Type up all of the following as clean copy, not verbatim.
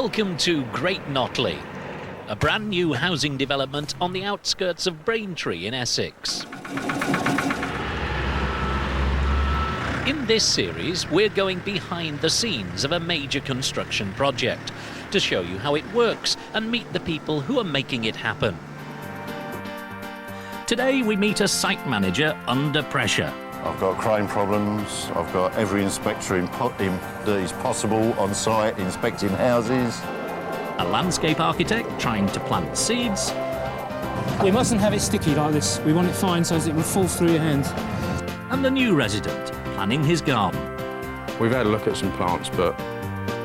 Welcome to Great Notley, a brand new housing development on the outskirts of Braintree in Essex. In this series, we're going behind the scenes of a major construction project to show you how it works and meet the people who are making it happen. Today we meet a site manager under pressure. I've got crane problems, I've got every inspector that is possible on site inspecting houses. A landscape architect trying to plant seeds. We mustn't have it sticky like this. We want it fine so it will fall through your hands. And the new resident planning his garden. We've had a look at some plants, but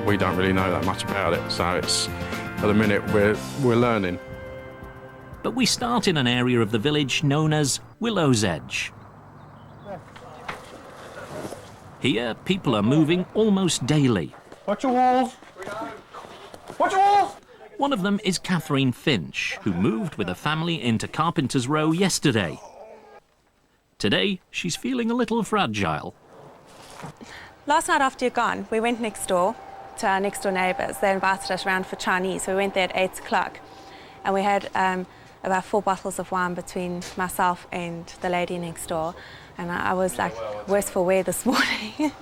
we don't really know that much about it, so it's, at the minute, we're learning. But we start in an area of the village known as Willow's Edge. Here, people are moving almost daily. Watch your walls! Watch your walls! One of them is Catherine Finch, who moved with a family into Carpenter's Row yesterday. Today, she's feeling a little fragile. Last night after you're gone, we went next door to our next door neighbours. They invited us round for Chinese, so we went there at 8 o'clock. And we had about 4 bottles of wine between myself and the lady next door. And I was like worse for wear this morning.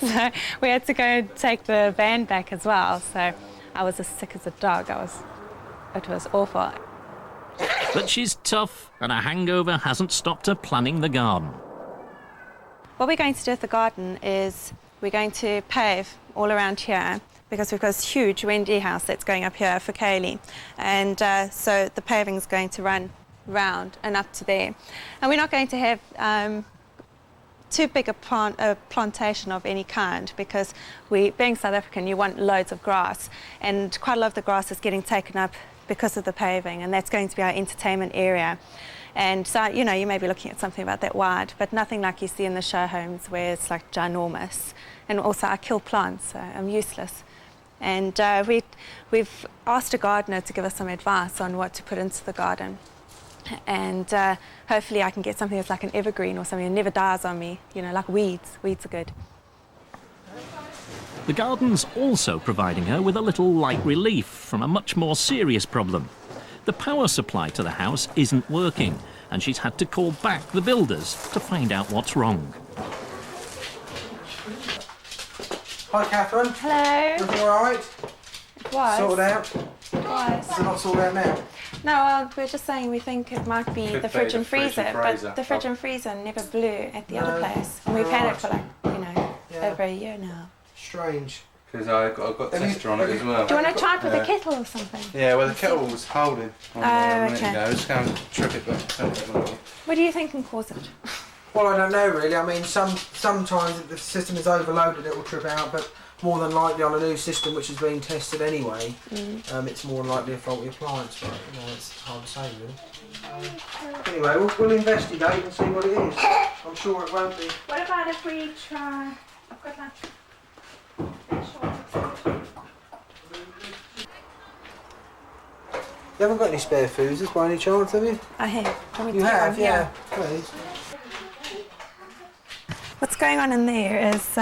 So we had to go and take the van back as well. So I was as sick as a dog. It was awful. But she's tough, and a hangover hasn't stopped her planning the garden. What we're going to do with the garden is we're going to pave all around here because we've got this huge windy house that's going up here for Kaylee. And so the paving is going to run round and up to there. And we're not going to have too big a plantation of any kind because being South African, you want loads of grass. And quite a lot of the grass is getting taken up because of the paving, and that's going to be our entertainment area. And so, you know, you may be looking at something about that wide, but nothing like you see in the show homes where it's like ginormous. And also I kill plants, so I'm useless. And we've asked a gardener to give us some advice on what to put into the garden. And hopefully I can get something that's like an evergreen or something that never dies on me, you know, like weeds. Weeds are good. The garden's also providing her with a little light relief from a much more serious problem. The power supply to the house isn't working, and she's had to call back the builders to find out what's wrong. Hi, Catherine. Hello. Everything all right? It was. Sorted out? It was. Is it not sorted out now? No, we're just saying we think it might be the fridge and freezer, but the fridge and freezer never blew at the other place. And we've had it for like, you know, over a year now. Strange. Because I've got tester on it as well. Do you want to try it with a kettle or something? Yeah, well, the kettle was holding on there a minute okay. ago. I was going to trip it, but What do you think can cause it? Well, I don't know really. I mean, sometimes if the system is overloaded, it will trip out, but more than likely on a new system which is being tested anyway, it's more than likely a faulty appliance. But you know, it's hard to say really. Anyway, we'll investigate and see what it is. I'm sure it won't be. What about if we try? I've got like. You haven't got any spare fuses by any chance, have you? I have. You have, yeah. Please. What's going on in there is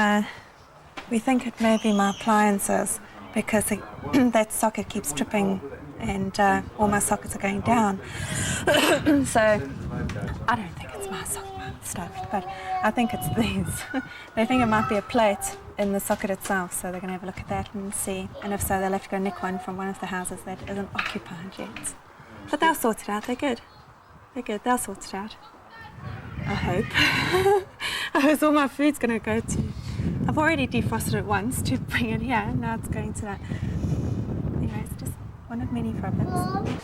we think it may be my appliances because that socket keeps tripping and all my sockets are going down. So I don't think it's my stuff, but I think it's these. They think it might be a plate in the socket itself, so they're going to have a look at that and see. And if so, they'll have to go nick one from one of the houses that isn't occupied yet. But they'll sort it out. They're good. They're good. They'll sort it out. I hope. That's all my food's going to go to. I've already defrosted it once to bring it here. Now it's going to that. Anyway, it's just one of many problems.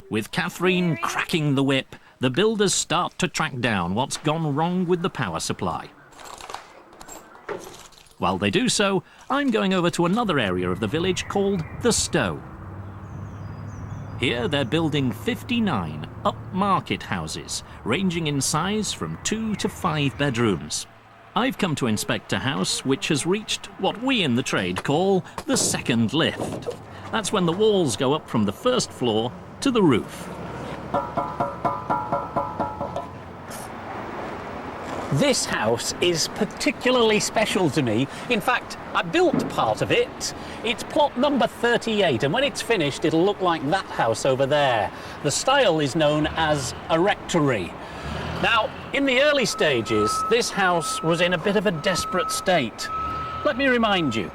With Catherine cracking the whip, the builders start to track down what's gone wrong with the power supply. While they do so, I'm going over to another area of the village called the Stow. Here they're building 59 upmarket houses, ranging in size from 2 to 5 bedrooms. I've come to inspect a house which has reached what we in the trade call the second lift. That's when the walls go up from the first floor to the roof. This house is particularly special to me. In fact, I built part of it. It's plot number 38, and when it's finished, it'll look like that house over there. The style is known as a rectory. Now, in the early stages, this house was in a bit of a desperate state. Let me remind you.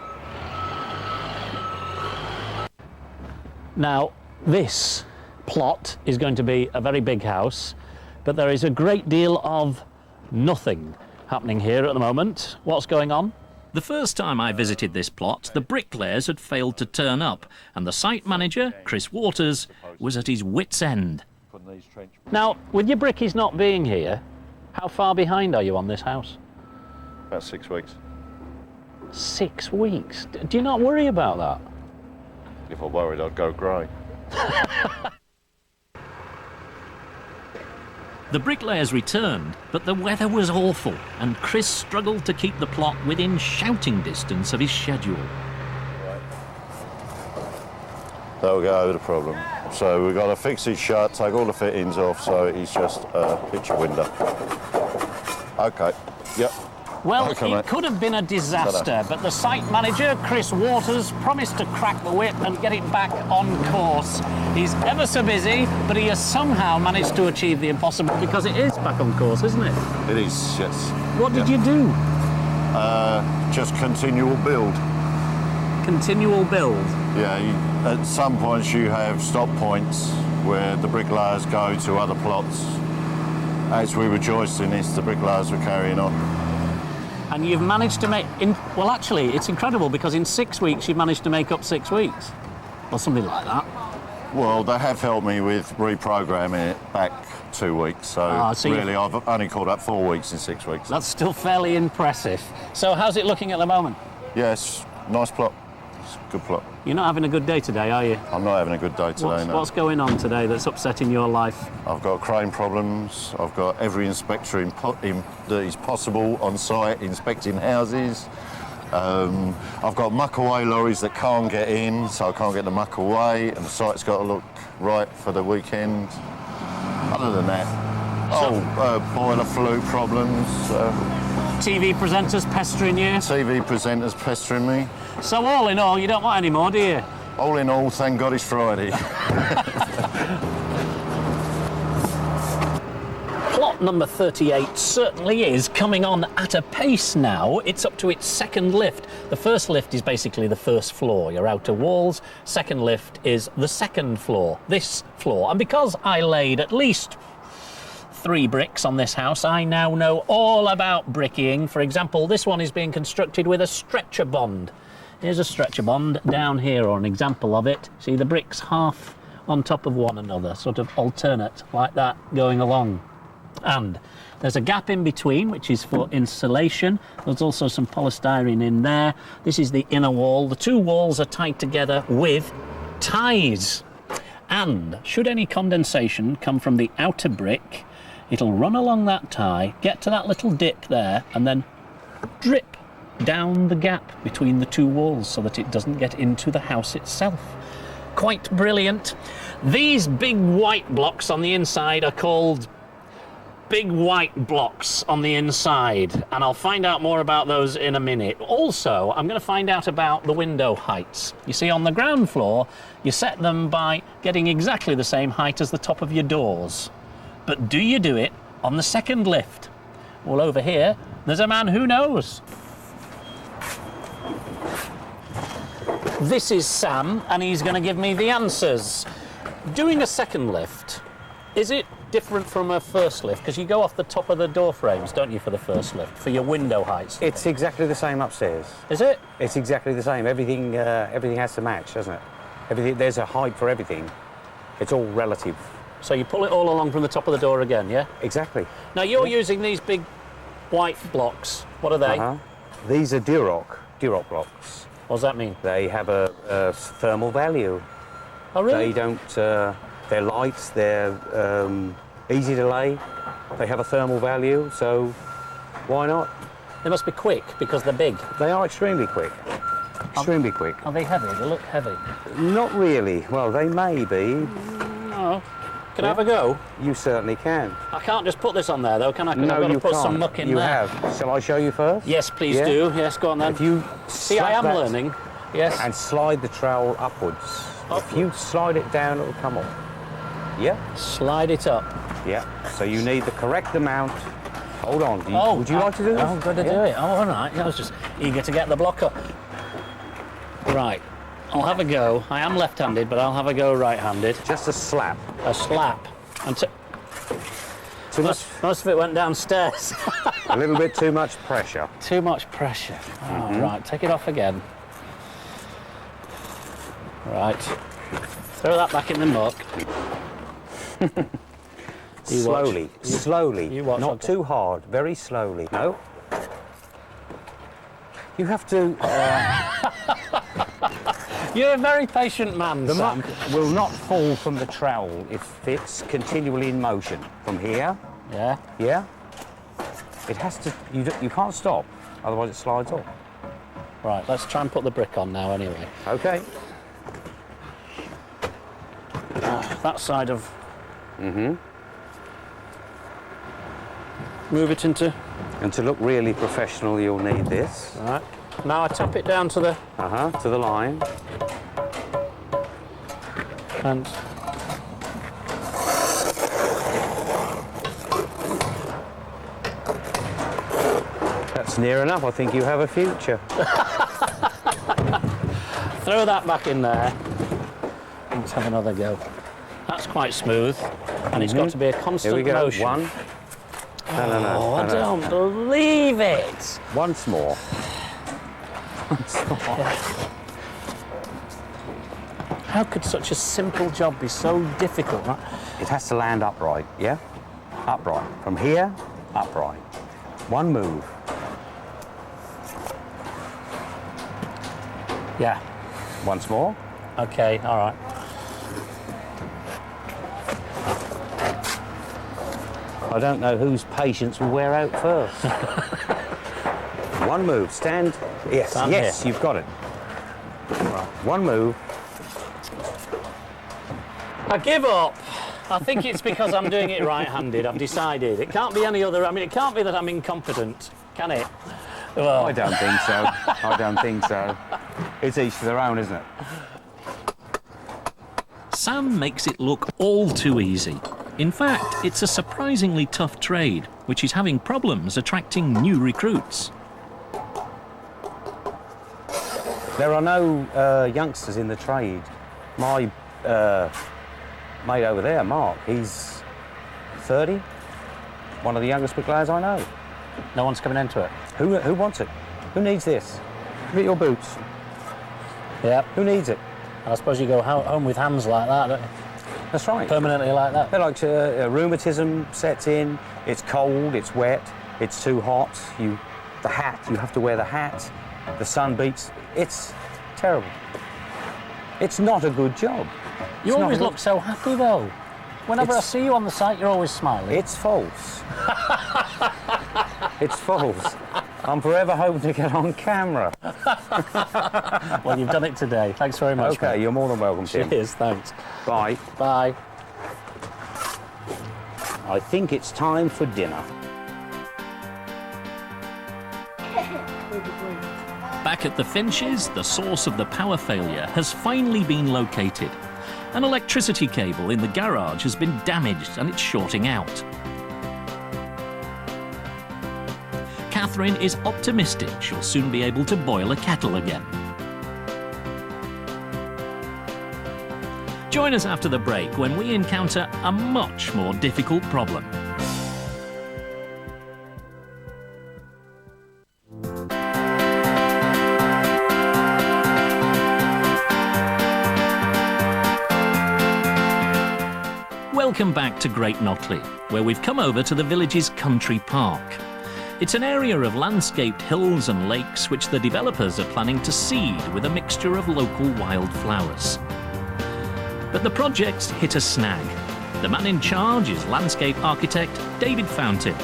Now, this plot is going to be a very big house, but there is a great deal of nothing happening here at the moment. What's going on? The first time I visited this plot, the bricklayers had failed to turn up, and the site manager, Chris Waters, was at his wit's end. Now, with your brickies not being here, how far behind are you on this house? About 6 weeks. 6 weeks? Do you not worry about that? If I worried, I'd go grey. The bricklayers returned, but the weather was awful, and Chris struggled to keep the plot within shouting distance of his schedule. There we go, the problem. So we've got to fix it shut, take all the fittings off, so it's just a picture window. Okay, yep. Well, Okay, it mate. could have been a disaster, but the site manager, Chris Waters, promised to crack the whip and get it back on course. He's ever so busy, but he has somehow managed to achieve the impossible, because it is back on course, isn't it? It is, yes. What did you do? Just continual build. Continual build. Yeah, at some points you have stop points where the bricklayers go to other plots. As we were joisting this, the bricklayers were carrying on. And you've managed to make... Well, actually, it's incredible, because in 6 weeks you've managed to make up 6 weeks. Or something like that. Well, they have helped me with reprogramming it back 2 weeks, so so really I've only called up 4 weeks in 6 weeks. That's still fairly impressive. So how's it looking at the moment? Yes, nice plot. It's a good plot. You're not having a good day today, are you? I'm not having a good day today, no. What's going on today that's upsetting your life? I've got crane problems. I've got every inspector that is possible on site inspecting houses. I've got muck away lorries that can't get in, so I can't get the muck away, and the site's got to look right for the weekend. Other than that, boiler flue problems. TV presenters pestering you? TV presenters pestering me. So all in all, you don't want any more, do you? All in all, thank God it's Friday. Plot number 38 certainly is coming on at a pace now. It's up to its second lift. The first lift is basically the first floor, your outer walls. Second lift is the second floor, this floor. And because I laid at least 3 bricks on this house, I now know all about brickying. For example, this one is being constructed with a stretcher bond. Here's a stretcher bond down here, or an example of it. See the bricks half on top of one another, sort of alternate, like that, going along. And there's a gap in between, which is for insulation. There's also some polystyrene in there. This is the inner wall. The 2 walls are tied together with ties. And should any condensation come from the outer brick, it'll run along that tie, get to that little dip there, and then drip down the gap between the 2 walls so that it doesn't get into the house itself. Quite brilliant. These big white blocks on the inside are called big white blocks on the inside, and I'll find out more about those in a minute. Also, I'm going to find out about the window heights. You see, on the ground floor, you set them by getting exactly the same height as the top of your doors. But do you do it on the second lift? Well, over here, there's a man who knows. This is Sam, and he's going to give me the answers. Doing a second lift, is it different from a first lift? Because you go off the top of the door frames, don't you, for the first lift, for your window heights? It's exactly the same upstairs. Is it? It's exactly the same. Everything has to match, doesn't it? Everything, there's a height for everything. It's all relative. So you pull it all along from the top of the door again, yeah? Exactly. Now, you're using these big white blocks. What are they? These are Duroc blocks. What does that mean? They have a thermal value. Oh, really? They don't, they're light, they're easy to lay, they have a thermal value, so why not? They must be quick because they're big. They are extremely quick. Extremely quick. Are they heavy? They look heavy. Not really. Well, they may be. Oh. Can I have a go? You certainly can. I can't just put this on there, though, can I? 'Cause No, I've got to you put can't. some muck in you there. have. Shall I show you first? Yes, please Yeah? do. Yes, go on then. If you See, I slap am that learning. Yes. and slide the trowel upwards. If you slide it down, it'll come off. Yeah? Slide it up. Yeah. So you need the correct amount. Hold on. Would you like to do this? Oh, I've got to Yeah. do it. Oh, all right. I was just eager to get the block up. Right. I'll have a go. I am left-handed, but I'll have a go right-handed. Just a slap. A slap. And Too much. most of it went downstairs. A little bit too much pressure. Too much pressure. Oh, right. Take it off again. Right. Throw that back in the muck. You watch. Slowly. Slowly. You watch, Not okay. too hard. Very slowly. No. You have to. You're a very patient man, The Sam. muck will not fall from the trowel if it's continually in motion. From here, Yeah. yeah. It has to. You can't stop, otherwise it slides off. Right. Let's try and put the brick on now, anyway. Okay. That side of. Move it into. And to look really professional, you'll need this. Right. Now I tap it down to the. To the line. And. That's near enough. I think you have a future. Throw that back in there. Let's have another go. That's quite smooth, and it's got to be a Here constant we go. motion. One. No. Oh, I don't believe it. Once more. How could such a simple job be so difficult? Right? It has to land upright, yeah? Upright. From here, upright. One move. Yeah. Once more. Okay. All right. I don't know whose patience will wear out first. One move. Stand. Yes, Stand yes, here. you've got it. One move. I give up. I think it's because I'm doing it right-handed. I've decided. It can't be any other. I mean, it can't be that I'm incompetent, can it? Well, I don't think so. I don't think so. It's each to their own, isn't it? Sam makes it look all too easy. In fact, it's a surprisingly tough trade, which is having problems attracting new recruits. There are no youngsters in the trade. My mate over there, Mark, he's 30. One of the youngest bricklayers I know. no one's coming into it. Who wants it? Who needs this? Look at your boots. Yep. Who needs it? I suppose you go home with hands like that, don't you? That's right. Permanently like that. They're like rheumatism sets in. It's cold. It's wet. It's too hot. The hat. You have to wear the hat. The sun beats. It's terrible. It's not a good job. You It's not always good. look so happy, though. Whenever I It's- see you on the site, you're always smiling. It's false. It's false. I'm forever hoping to get on camera. Well, you've done it today. Thanks very much. Okay, mate. you're more than welcome, Tim. Cheers, thanks. Bye. Bye. I think it's time for dinner. Back at the Finches, the source of the power failure has finally been located. An electricity cable in the garage has been damaged and it's shorting out. Catherine is optimistic she'll soon be able to boil a kettle again. Join us after the break when we encounter a much more difficult problem. Welcome back to Great Notley, where we've come over to the village's country park. It's an area of landscaped hills and lakes which the developers are planning to seed with a mixture of local wildflowers. But the project's hit a snag. The man in charge is landscape architect David Fountain.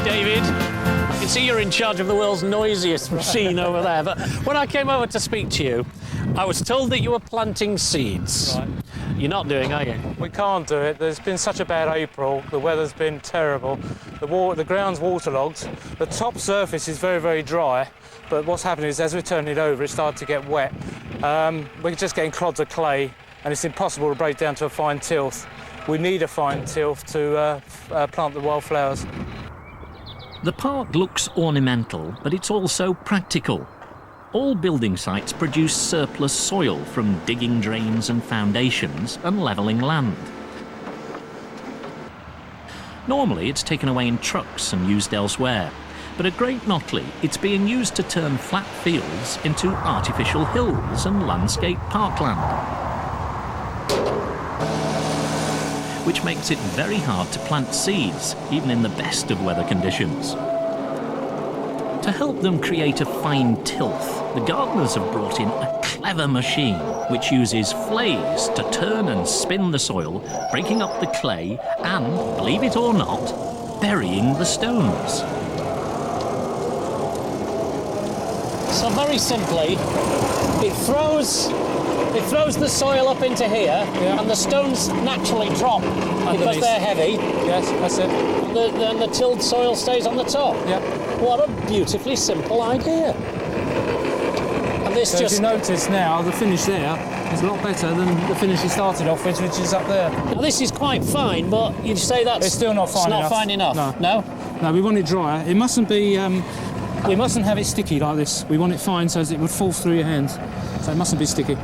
David, I can see you're in charge of the world's noisiest machine over there, but when I came over to speak to you, I was told that you were planting seeds. Right. You're not doing, are you? We can't do it. There's been such a bad April. The weather's been terrible. The ground's waterlogged. The top surface is very, very dry. But what's happening is, as we turn it over, it started to get wet. We're just getting clods of clay, and it's impossible to break down to a fine tilth. We need a fine tilth to plant the wildflowers. The park looks ornamental, but it's also practical. All building sites produce surplus soil from digging drains and foundations and levelling land. Normally it's taken away in trucks and used elsewhere, but at Great Notley it's being used to turn flat fields into artificial hills and landscape parkland, which makes it very hard to plant seeds, even in the best of weather conditions. To help them create a fine tilth, the gardeners have brought in a clever machine which uses flails to turn and spin the soil, breaking up the clay and, believe it or not, burying the stones. So very simply, it throws the soil up into here, and the stones naturally drop because they're heavy. Yes, that's it. And the tilled soil stays on the top. Yep. What a beautifully simple idea. And this So just... if you notice now, the finish there is a lot better than the finish you started off with, which is up there. Now this is quite fine, but you'd say that's... It's still not fine enough. It's not fine enough. No. No? No, we want it drier. It mustn't be... we mustn't have it sticky like this. We want it fine so as it would fall through your hands. So it mustn't be sticky.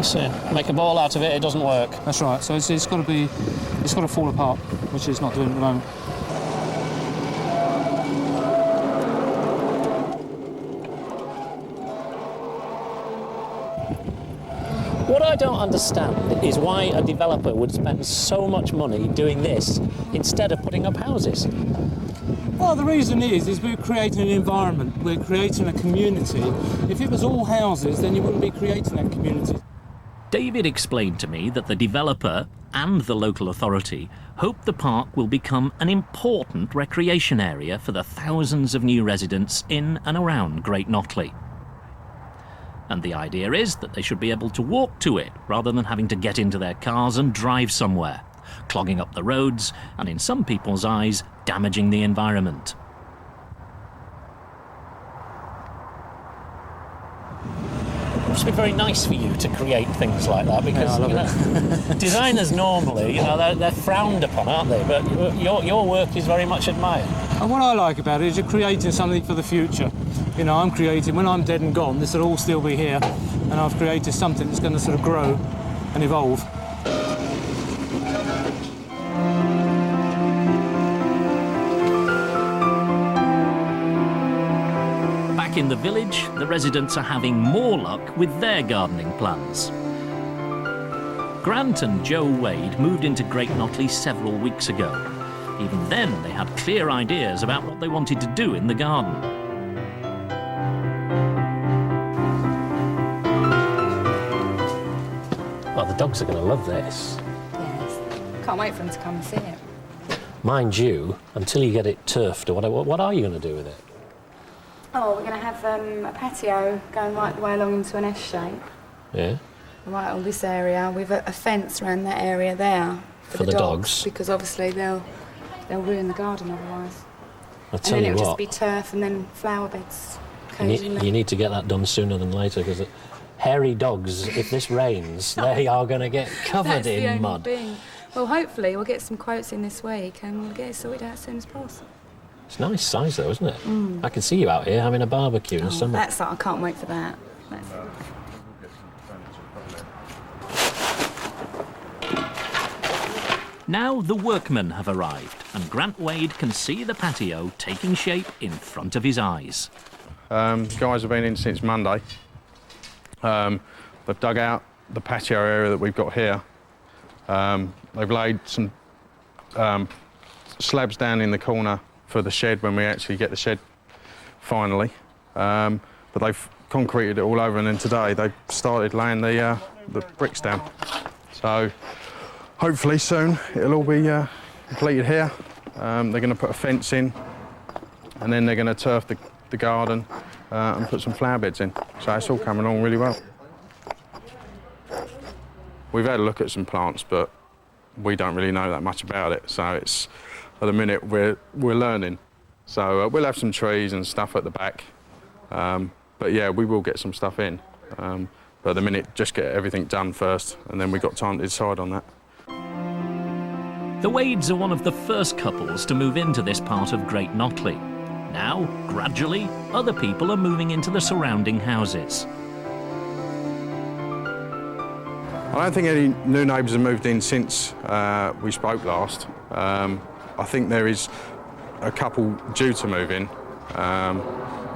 So make a ball out of it, it doesn't work. That's right. So it's got to fall apart, which it's not doing at the moment. What I don't understand is why a developer would spend so much money doing this instead of putting up houses. Well, the reason is we're creating an environment. We're creating a community. If it was all houses, then you wouldn't be creating that community. David explained to me that the developer and the local authority hope the park will become an important recreation area for the thousands of new residents in and around Great Notley. And the idea is that they should be able to walk to it rather than having to get into their cars and drive somewhere, clogging up the roads and, in some people's eyes, damaging the environment. It must be very nice for you to create things like that because designers normally, they're frowned upon, aren't they? But your work is very much admired. And what I like about it is you're creating something for the future. I'm creating, when I'm dead and gone, this will all still be here, and I've created something that's going to sort of grow and evolve. Back in the village, the residents are having more luck with their gardening plans. Grant and Joe Wade moved into Great Notley several weeks ago. Even then, they had clear ideas about what they wanted to do in the garden. Well, the dogs are going to love this. Yes. Can't wait for them to come and see it. Mind you, until you get it turfed or whatever, what are you going to do with it? Oh, we're going to have a patio going right the way along into an S shape. Yeah? Right on this area, with a fence around that area there. For the dogs. Because obviously they'll ruin the garden otherwise. I'll tell and then you it'll what. just be turf and then flower beds You occasionally. need to get that done sooner than later because hairy dogs, if this rains, they are going to get covered That's the in only mud. thing. Well, hopefully we'll get some quotes in this week and we'll get it sorted out as soon as possible. It's a nice size though, isn't it? I can see you out here having a barbecue in the summer. I can't wait for that. Now the workmen have arrived, and Grant Wade can see the patio taking shape in front of his eyes. Guys have been in since Monday. They've dug out the patio area that we've got here. They've laid some slabs down in the corner for the shed when we actually get the shed finally. But they've concreted it all over, and then today they've started laying the bricks down. So hopefully soon it'll all be completed here. They're going to put a fence in, and then they're going to turf the garden and put some flower beds in. So it's all coming along really well. we've had a look at some plants, but we don't really know that much about it. So it's, at the minute, we're learning. So we'll have some trees and stuff at the back. But yeah, we will get some stuff in. But at the minute, just get everything done first, and then we've got time to decide on that. The Wades are one of the first couples to move into this part of Great Notley. Now, gradually, other people are moving into the surrounding houses. I don't think any new neighbours have moved in since we spoke last. I think there is a couple due to move in.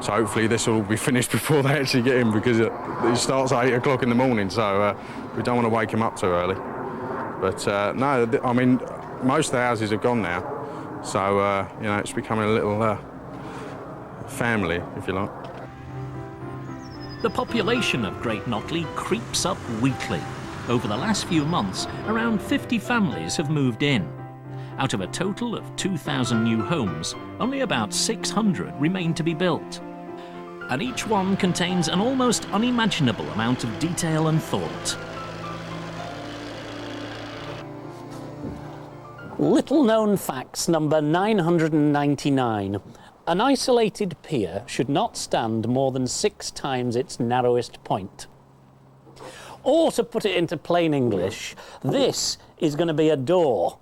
So hopefully this will be finished before they actually get in, because it starts at 8 o'clock in the morning, so we don't want to wake them up too early. But no, I mean, most of the houses have gone now, so you know, it's becoming a little family, if you like. The population of Great Notley creeps up weekly. Over the last few months, around 50 families have moved in. Out of a total of 2,000 new homes, only about 600 remain to be built. And each one contains an almost unimaginable amount of detail and thought. Little known facts number 999. An isolated pier should not stand more than 6 times its narrowest point. Or, to put it into plain English, this is going to be a door.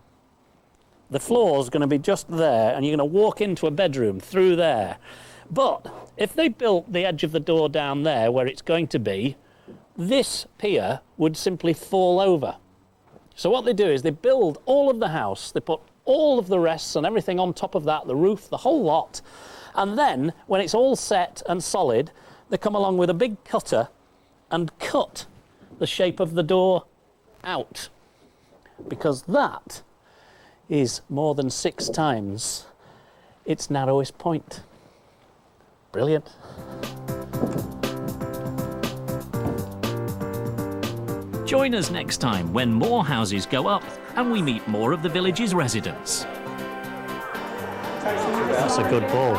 The floor's going to be just there, and you're going to walk into a bedroom through there. But if they built the edge of the door down there where it's going to be, this pier would simply fall over. So what they do is they build all of the house, they put all of the rests and everything on top of that, the roof, the whole lot, and then when it's all set and solid, they come along with a big cutter and cut the shape of the door out, because that is more than 6 times its narrowest point. Brilliant. Join us next time when more houses go up and we meet more of the village's residents. That's a good ball.